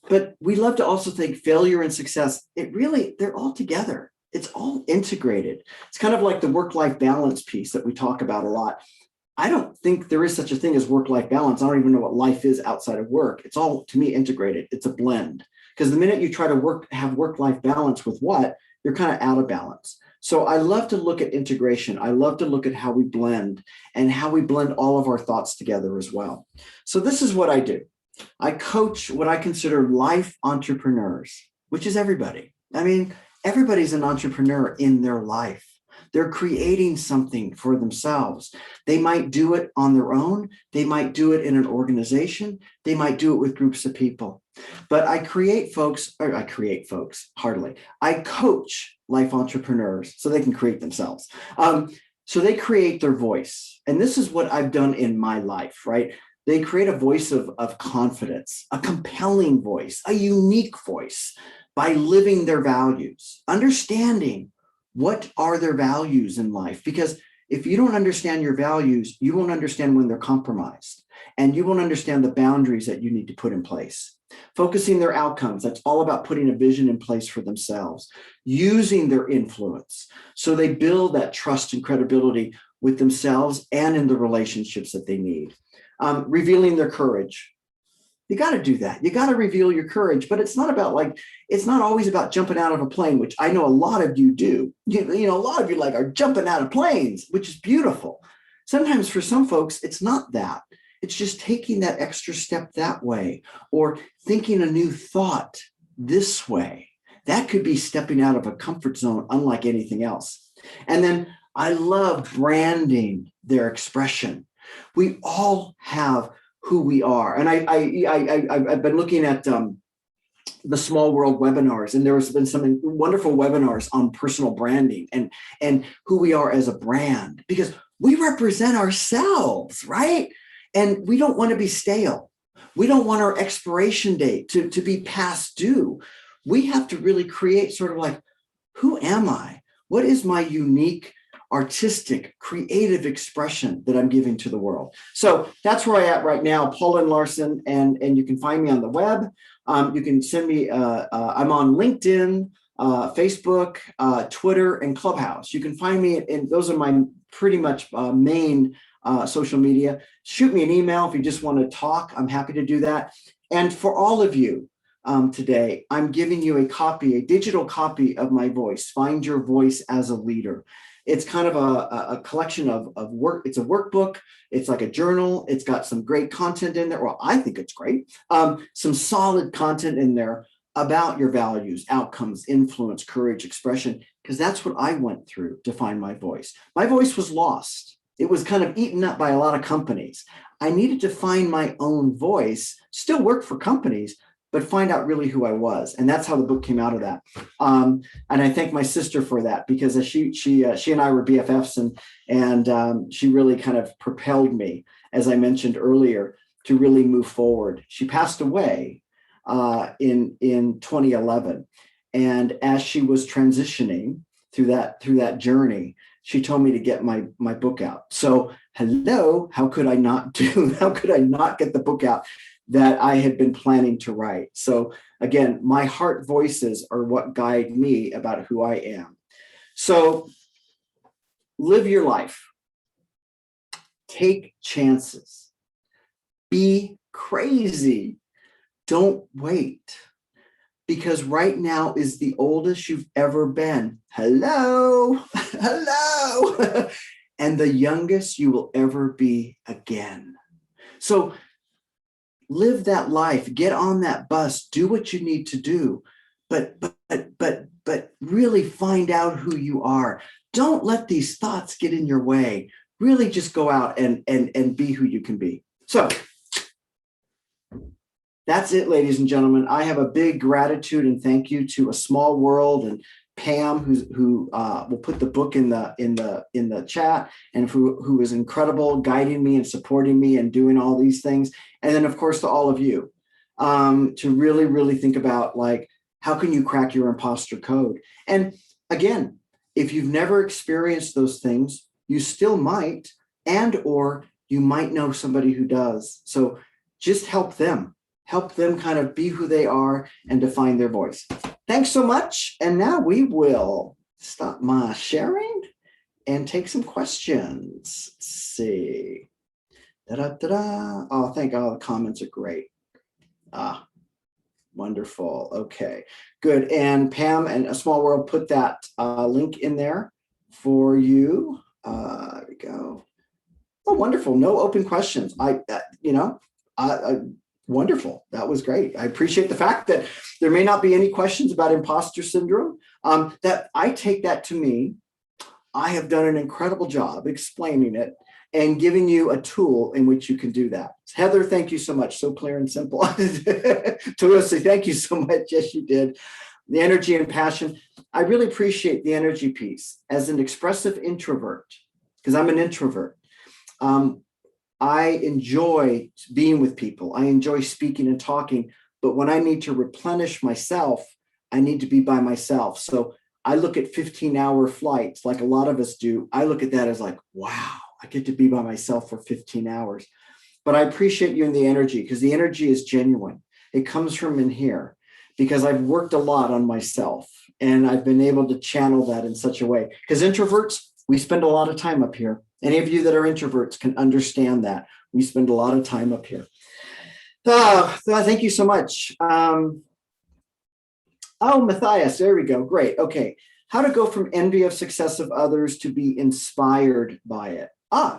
But we love to also think failure and success, they're all together. It's all integrated. It's kind of like the work-life balance piece that we talk about a lot. I don't think there is such a thing as work-life balance. I don't even know what life is outside of work. It's all, to me, integrated. It's a blend. Because the minute you try to have work-life balance with what, you're kind of out of balance. So I love to look at integration. I love to look at how we blend, and how we blend all of our thoughts together as well. So this is what I do. I coach what I consider life entrepreneurs, which is everybody. I mean, everybody's an entrepreneur in their life. They're creating something for themselves. They might do it on their own. They might do it in an organization. They might do it with groups of people. But I coach life entrepreneurs so they can create themselves. So they create their voice. And this is what I've done in my life, right? They create a voice of confidence, a compelling voice, a unique voice, by living their values, understanding what are their values in life. Because if you don't understand your values, you won't understand when they're compromised, and you won't understand the boundaries that you need to put in place. Focusing their outcomes, that's all about putting a vision in place for themselves, using their influence. So they build that trust and credibility with themselves and in the relationships that they need. Revealing their courage. You got to do that. You got to reveal your courage, but it's not always about jumping out of a plane, which I know a lot of you do. A lot of you are jumping out of planes, which is beautiful. Sometimes for some folks, it's not that. It's just taking that extra step that way, or thinking a new thought this way. That could be stepping out of a comfort zone unlike anything else. And then I love branding their expression. We all have who we are. And I've been looking at the Small World webinars, and there has been some wonderful webinars on personal branding and who we are as a brand, because we represent ourselves, right? And we don't want to be stale. We don't want our expiration date to be past due. We have to really create sort of like, who am I? What is my unique, artistic, creative expression that I'm giving to the world? So that's where I'm at right now, Paul and Larsen, and you can find me on the web. You can send me, I'm on LinkedIn, Facebook, Twitter, and Clubhouse. You can find me, and those are my pretty much main social media. Shoot me an email if you just want to talk. I'm happy to do that. And for all of you today, I'm giving you a digital copy of my voice, Find Your Voice as a Leader. It's kind of a collection of work. It's a workbook. It's like a journal. It's got some great content in there. Well, I think it's great. Some solid content in there about your values, outcomes, influence, courage, expression, because that's what I went through to find my voice. My voice was lost. It was kind of eaten up by a lot of companies. I needed to find my own voice, still work for companies, but find out really who I was. And that's how the book came out of that. And I thank my sister for that, because she and I were BFFs, and she really kind of propelled me, as I mentioned earlier, to really move forward. She passed away in 2011. And as she was transitioning through that journey, she told me to get my book out. So hello, how could I not get the book out that I had been planning to write? So again, my heart voices are what guide me about who I am. So live your life. Take chances. Be crazy. Don't wait. Because right now is the oldest you've ever been. Hello, hello. And the youngest you will ever be again. So live that life, get on that bus, do what you need to do, but really find out who you are. Don't let these thoughts get in your way. Really just go out and be who you can be. So that's it, ladies and gentlemen. I have a big gratitude and thank you to A Small World and Pam, who will put the book in the chat, and who is incredible, guiding me and supporting me and doing all these things. And then, of course, to all of you, to really, really think about, like, how can you crack your imposter code? And again, if you've never experienced those things, you still might, or you might know somebody who does. So just help them kind of be who they are and define their voice. Thanks so much. And now we will stop my sharing and take some questions. Let's see. Da-da-da-da. Oh, thank God, the comments are great. Wonderful. Okay, good. And Pam and A Small World put that link in there for you. There we go. Oh, wonderful. No open questions. Wonderful. That was great. I appreciate the fact that there may not be any questions about imposter syndrome. That I take that to mean I have done an incredible job explaining it and giving you a tool in which you can do that. Heather, thank you so much. So clear and simple. Toyosi, thank you so much. Yes, you did. The energy and passion. I really appreciate the energy piece. As an expressive introvert, because I'm an introvert, I enjoy being with people. I enjoy speaking and talking, but when I need to replenish myself, I need to be by myself. So I look at 15-hour flights like a lot of us do. I look at that as like, wow, I get to be by myself for 15 hours. But I appreciate you and the energy, because the energy is genuine. It comes from in here, because I've worked a lot on myself and I've been able to channel that in such a way. Because introverts, we spend a lot of time up here. Any of you that are introverts can understand that. We spend a lot of time up here. Thank you so much. Matthias, there we go. Great. Okay. How to go from envy of success of others to be inspired by it.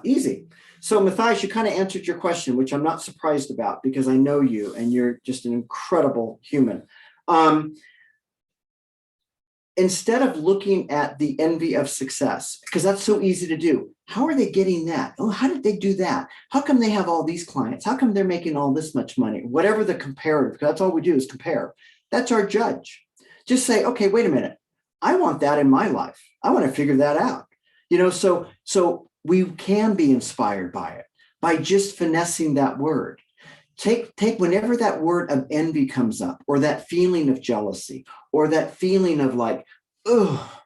Easy. So Matthias, you kind of answered your question, which I'm not surprised about, because I know you and you're just an incredible human. Instead of looking at the envy of success, because that's so easy to do. How are they getting that? Oh, how did they do that? How come they have all these clients? How come they're making all this much money? Whatever the comparative, because that's all we do is compare. That's our judge. Just say, okay, wait a minute. I want that in my life. I want to figure that out. So we can be inspired by it, by just finessing that word. Take whenever that word of envy comes up, or that feeling of jealousy, or that feeling of like, oh,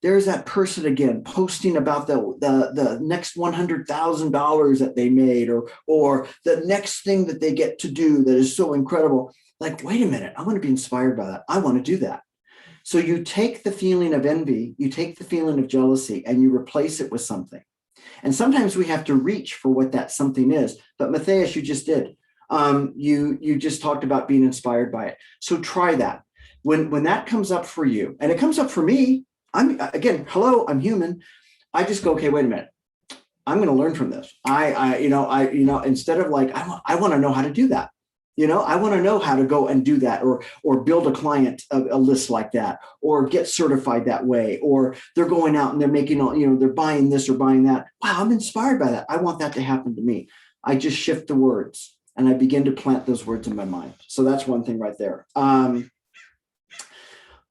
there's that person again posting about the next $100,000 that they made, or the next thing that they get to do that is so incredible. Like, wait a minute, I want to be inspired by that. I want to do that. So you take the feeling of envy, you take the feeling of jealousy, and you replace it with something. And sometimes we have to reach for what that something is. But Matthias, you just did. You just talked about being inspired by it. So try that. When that comes up for you, and it comes up for me, I'm human. I just go, okay, wait a minute. I'm going to learn from this. Instead of like, I want to know how to do that. I want to know how to go and do that, or build a client, a list like that, or get certified that way, or they're going out and they're making, they're buying this or buying that. Wow, I'm inspired by that. I want that to happen to me. I just shift the words and I begin to plant those words in my mind. So that's one thing right there.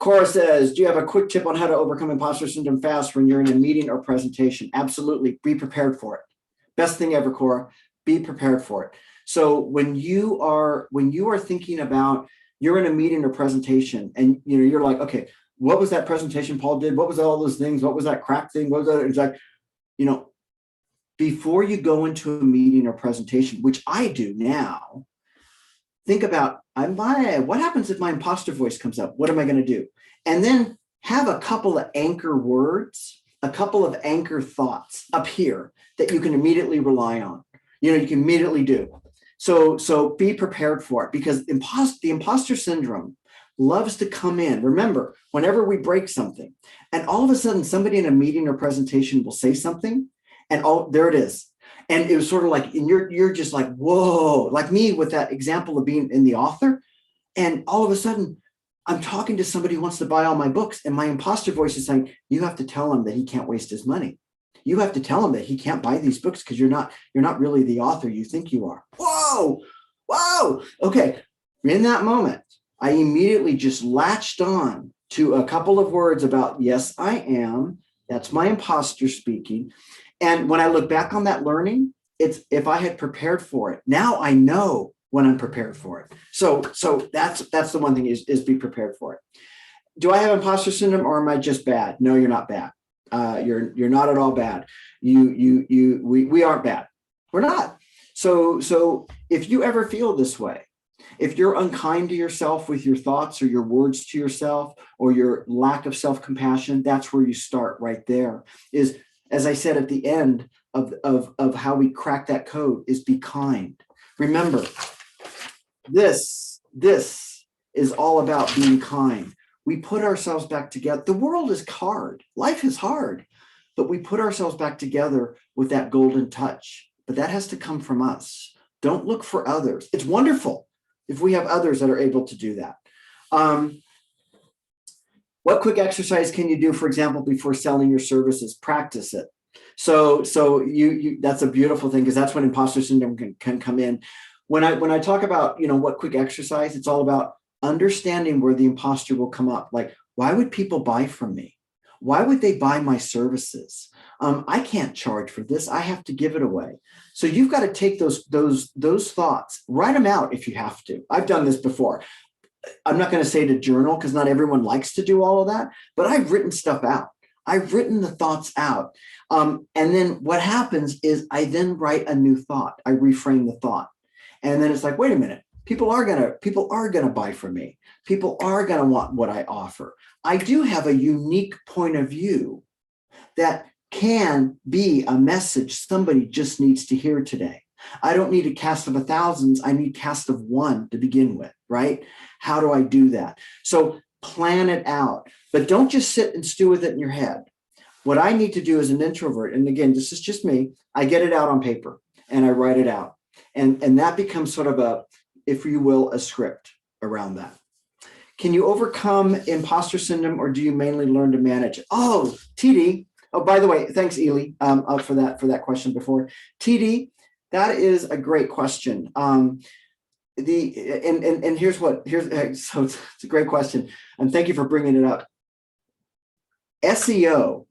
Cora says, do you have a quick tip on how to overcome imposter syndrome fast when you're in a meeting or presentation? Absolutely. Be prepared for it. Best thing ever, Cora. Be prepared for it. So when you are thinking about, you're in a meeting or presentation and you're like, okay, what was that presentation Paul did? What was all those things? What was that crack thing? What was that exact, before you go into a meeting or presentation, which I do now, think about, what happens if my imposter voice comes up? What am I going to do? And then have a couple of anchor words, a couple of anchor thoughts up here that you can immediately rely on. You can immediately do. So be prepared for it, because the imposter syndrome loves to come in. Remember, whenever we break something and all of a sudden somebody in a meeting or presentation will say something and there it is. And it was sort of like, and you're just like, whoa, like me with that example of being in the author. And all of a sudden I'm talking to somebody who wants to buy all my books, and my imposter voice is saying, you have to tell him that he can't waste his money. You have to tell him that he can't buy these books because you're not really the author you think you are. Whoa. Okay. In that moment, I immediately just latched on to a couple of words about, yes, I am. That's my imposter speaking. And when I look back on that learning, it's if I had prepared for it. Now I know when I'm prepared for it. So that's the one thing is be prepared for it. Do I have imposter syndrome, or am I just bad? No, you're not bad. You're not at all bad. We aren't bad. We're not. So if you ever feel this way, if you're unkind to yourself with your thoughts or your words to yourself, or your lack of self-compassion, that's where you start right there. Is, as I said at the end of how we crack that code, is be kind. Remember, this is all about being kind. We put ourselves back together. The world is hard. Life is hard, but we put ourselves back together with that golden touch. But that has to come from us. Don't look for others. It's wonderful if we have others that are able to do that. What quick exercise can you do, for example, before selling your services? Practice it. So that's a beautiful thing, because that's when imposter syndrome can come in. When I talk about, what quick exercise, it's all about understanding where the imposter will come up. Like, why would people buy from me? Why would they buy my services? I can't charge for this. I have to give it away. So you've got to take those thoughts, write them out if you have to. I've done this before. I'm not going to say to journal, because not everyone likes to do all of that, but I've written stuff out. I've written the thoughts out. And then what happens is I then write a new thought. I reframe the thought. And then it's like, wait a minute. People are gonna buy from me. People are gonna want what I offer. I do have a unique point of view that can be a message somebody just needs to hear today. I don't need a cast of thousands. I need a cast of one to begin with, right? How do I do that? So plan it out, but don't just sit and stew with it in your head. What I need to do as an introvert, and again, this is just me, I get it out on paper and I write it out. And that becomes sort of a, if you will, a script around that. Can you overcome imposter syndrome, or do you mainly learn to manage it? Oh, TD. Oh, by the way, thanks, Ely, for that question before. TD, that is a great question. So it's a great question, and thank you for bringing it up. SEO,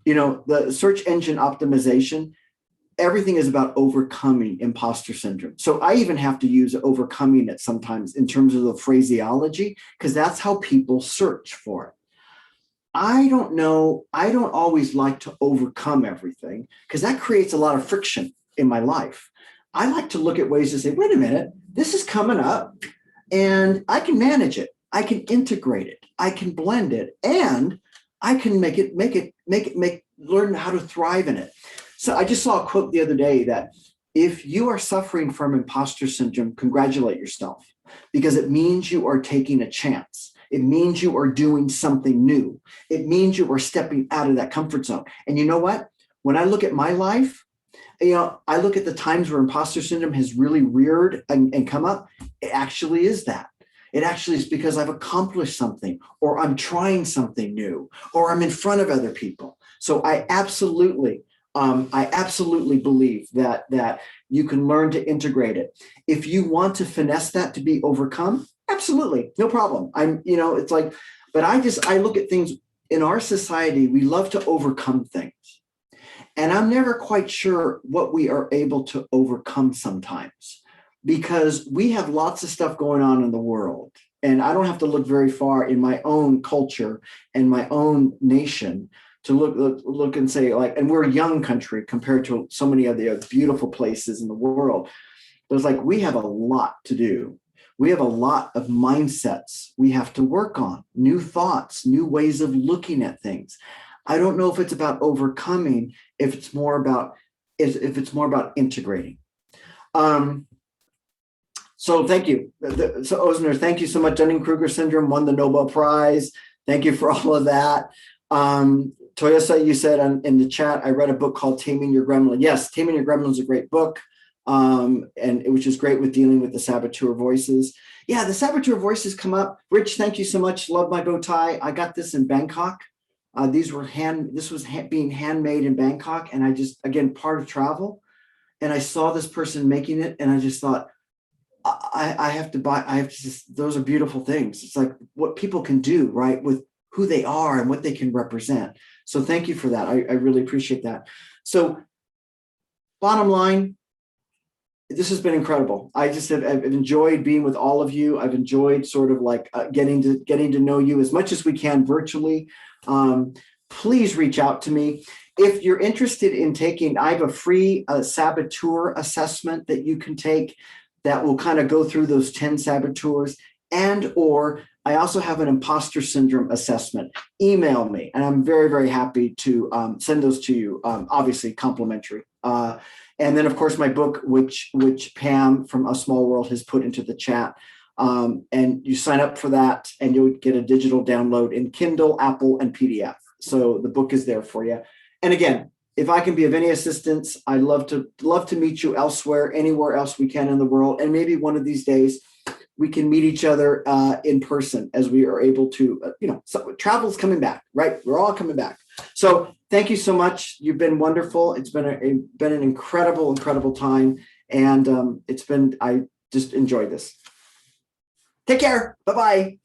the search engine optimization, everything is about overcoming imposter syndrome. So I even have to use overcoming it sometimes in terms of the phraseology, because that's how people search for it. I don't know. I don't always like to overcome everything, because that creates a lot of friction in my life. I like to look at ways to say, wait a minute, this is coming up and I can manage it. I can integrate it. I can blend it, and I can learn how to thrive in it. So I just saw a quote the other day that if you are suffering from imposter syndrome, congratulate yourself, because it means you are taking a chance. It means you are doing something new. It means you are stepping out of that comfort zone. And you know what? When I look at my life, I look at the times where imposter syndrome has really reared and come up. It actually is that. It actually is because I've accomplished something, or I'm trying something new, or I'm in front of other people. So I absolutely believe that you can learn to integrate it. If you want to finesse that to be overcome, absolutely, no problem. It's like, but I look at things in our society. We love to overcome things. And I'm never quite sure what we are able to overcome sometimes, because we have lots of stuff going on in the world. And I don't have to look very far in my own culture and my own nation to look and say, like, and we're a young country compared to so many of the other beautiful places in the world. But it's like, we have a lot to do. We have a lot of mindsets we have to work on, new thoughts, new ways of looking at things. I don't know if it's about overcoming, if it's more about integrating. So thank you. So Osner, thank you so much. Dunning-Kruger syndrome won the Nobel Prize. Thank you for all of that. Toyosa, you said in the chat, I read a book called Taming Your Gremlin. Yes, Taming Your Gremlin is a great book, which is great with dealing with the saboteur voices. Yeah, the saboteur voices come up. Rich, thank you so much. Love my bow tie. I got this in Bangkok. This was being handmade in Bangkok. And I just, again, part of travel. And I saw this person making it. And I just thought, those are beautiful things. It's like what people can do, right, with who they are and what they can represent. So thank you for that. I really appreciate that. So bottom line, this has been incredible. I've enjoyed being with all of you. I've enjoyed sort of like getting to know you as much as we can virtually. Please reach out to me. If you're interested in taking, I have a free saboteur assessment that you can take that will kind of go through those 10 saboteurs, or I also have an imposter syndrome assessment. Email me, and I'm very, very happy to send those to you, obviously complimentary. And then, of course, my book, which Pam from A Small World has put into the chat. And you sign up for that, and you'll get a digital download in Kindle, Apple, and PDF. So the book is there for you. And again, if I can be of any assistance, I'd love to meet you elsewhere, anywhere else we can in the world. And maybe one of these days we can meet each other in person as we are able to, so travel's coming back, right? We're all coming back. So thank you so much. You've been wonderful. It's been an incredible time. And I just enjoyed this. Take care. Bye-bye.